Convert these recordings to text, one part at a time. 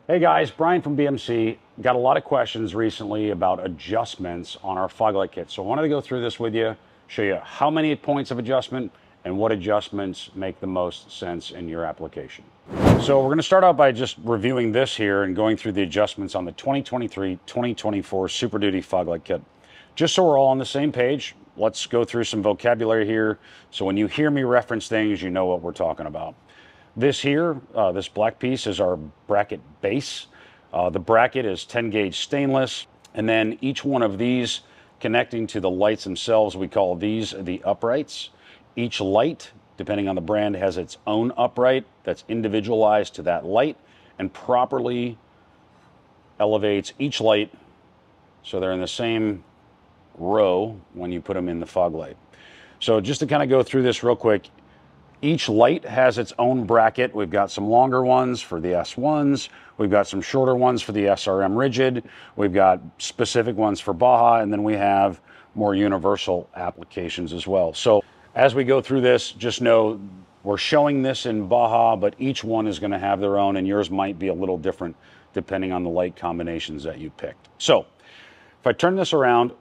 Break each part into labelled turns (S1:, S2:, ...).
S1: Hey guys, Brian from BMC. Got a lot of questions recently about adjustments on our fog light kit. So I wanted to go through this with you, show you how many points of adjustment and what adjustments make the most sense in your application. So we're going to start out by just reviewing this here and going through the adjustments on the 2023-2024 Super Duty fog light kit. Just so we're all on the same page, let's go through some vocabulary here. So when you hear me reference things, you know what we're talking about. This here, this black piece is our bracket base. The bracket is 10 gauge stainless. And then each one of these connecting to the lights themselves, we call these the uprights. Each light, depending on the brand, has its own upright that's individualized to that light and properly elevates each light so they're in the same row when you put them in the fog light. So just to kind of go through this real quick, each light has its own bracket. We've got some longer ones for the S1s. We've got some shorter ones for the SRM Rigid. We've got specific ones for Baja, and then we have more universal applications as well. So as we go through this, just know we're showing this in Baja, but each one is going to have their own, and yours might be a little different depending on the light combinations that you picked. So if I turn this around,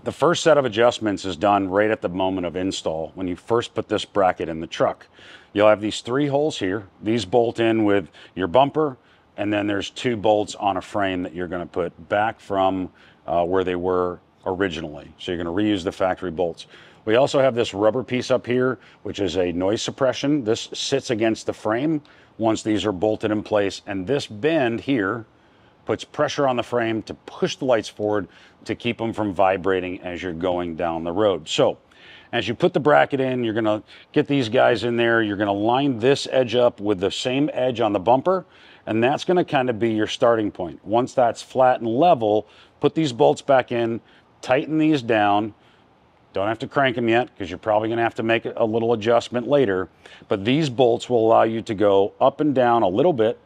S1: the first set of adjustments is done right at the moment of install when you first put this bracket in the truck. You'll have these 3 holes here. These bolt in with your bumper, and then there's 2 bolts on a frame that you're going to put back from where they were originally. So you're going to reuse the factory bolts. We also have this rubber piece up here, which is a noise suppression. This sits against the frame once these are bolted in place, and this bend here puts pressure on the frame to push the lights forward to keep them from vibrating as you're going down the road. So as you put the bracket in, you're gonna get these guys in there. You're gonna line this edge up with the same edge on the bumper, and that's gonna kind of be your starting point. Once that's flat and level, put these bolts back in, tighten these down. Don't have to crank them yet because you're probably gonna have to make a little adjustment later, but these bolts will allow you to go up and down a little bit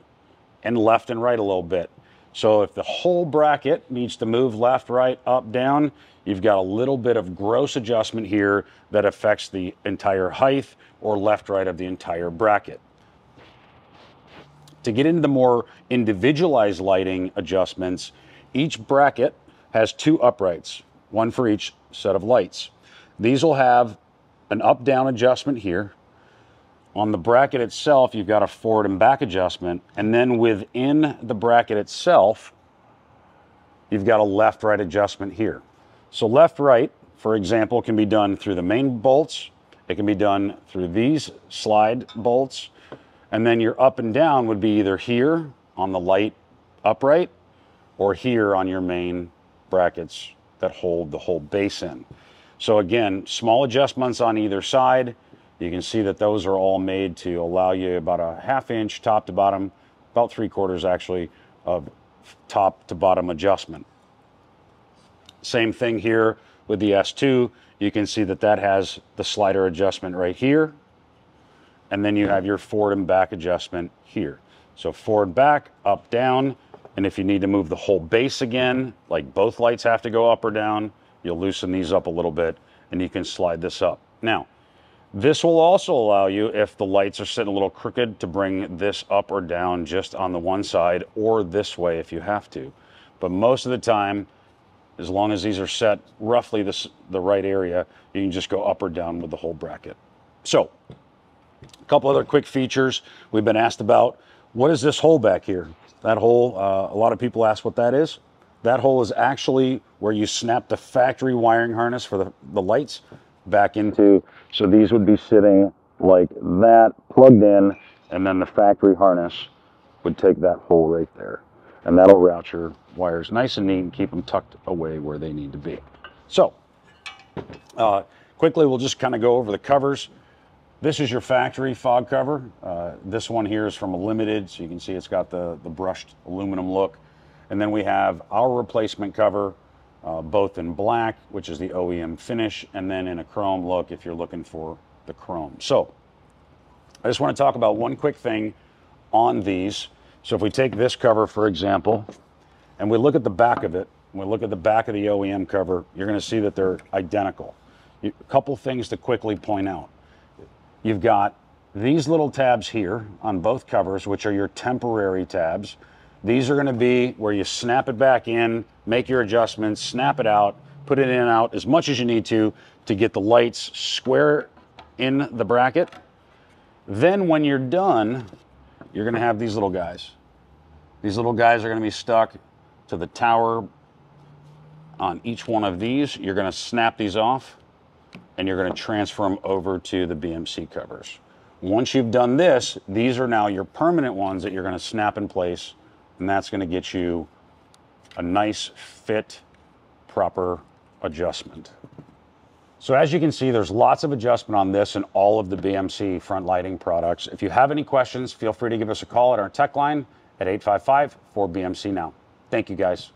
S1: and left and right a little bit. So if the whole bracket needs to move left, right, up, down, you've got a little bit of gross adjustment here that affects the entire height or left, right of the entire bracket. To get into the more individualized lighting adjustments, each bracket has 2 uprights, one for each set of lights. These will have an up-down adjustment here. On the bracket itself, you've got a forward and back adjustment, and then within the bracket itself, you've got a left-right adjustment here. So left-right, for example, can be done through the main bolts. It can be done through these slide bolts, and then your up and down would be either here on the light upright or here on your main brackets that hold the whole base in. So again, small adjustments on either side. You can see that those are all made to allow you about a 1/2 inch top to bottom, about 3/4 actually, of top to bottom adjustment. Same thing here with the S2. You can see that that has the slider adjustment right here. And then you have your forward and back adjustment here. So forward, back, up, down. And if you need to move the whole base again, like both lights have to go up or down, you'll loosen these up a little bit and you can slide this up. Now, this will also allow you, if the lights are sitting a little crooked, to bring this up or down just on the one side or this way if you have to. But most of the time, as long as these are set roughly the right area, you can just go up or down with the whole bracket. So, a couple other quick features we've been asked about. What is this hole back here? That hole, a lot of people ask what that is. That hole is actually where you snap the factory wiring harness for the lights back into. So these would be sitting like that, plugged in, and then the factory harness would take that hole right there. And that'll route your wires nice and neat and keep them tucked away where they need to be. So, quickly, we'll just kind of go over the covers. This is your factory fog cover. This one here is from a Limited, so you can see it's got the brushed aluminum look. And then we have our replacement cover, both in black, which is the OEM finish, and then in a chrome look if you're looking for the chrome. So I just want to talk about one quick thing on these. So if we take this cover, for example, and we look at the back of it, and we look at the back of the OEM cover, you're going to see that they're identical. A couple things to quickly point out. You've got these little tabs here on both covers, which are your temporary tabs, these are going to be where you snap it back in, make your adjustments, snap it out, put it in and out as much as you need to get the lights square in the bracket. Then when you're done, you're going to have these little guys. These little guys are going to be stuck to the tower on each one of these. You're going to snap these off and you're going to transfer them over to the BMC covers. Once you've done this, these are now your permanent ones that you're going to snap in place, and that's going to get you a nice fit, proper adjustment. So as you can see, there's lots of adjustment on this and all of the BMC front lighting products. If you have any questions, feel free to give us a call at our tech line at 855-4BMC now. Thank you, guys.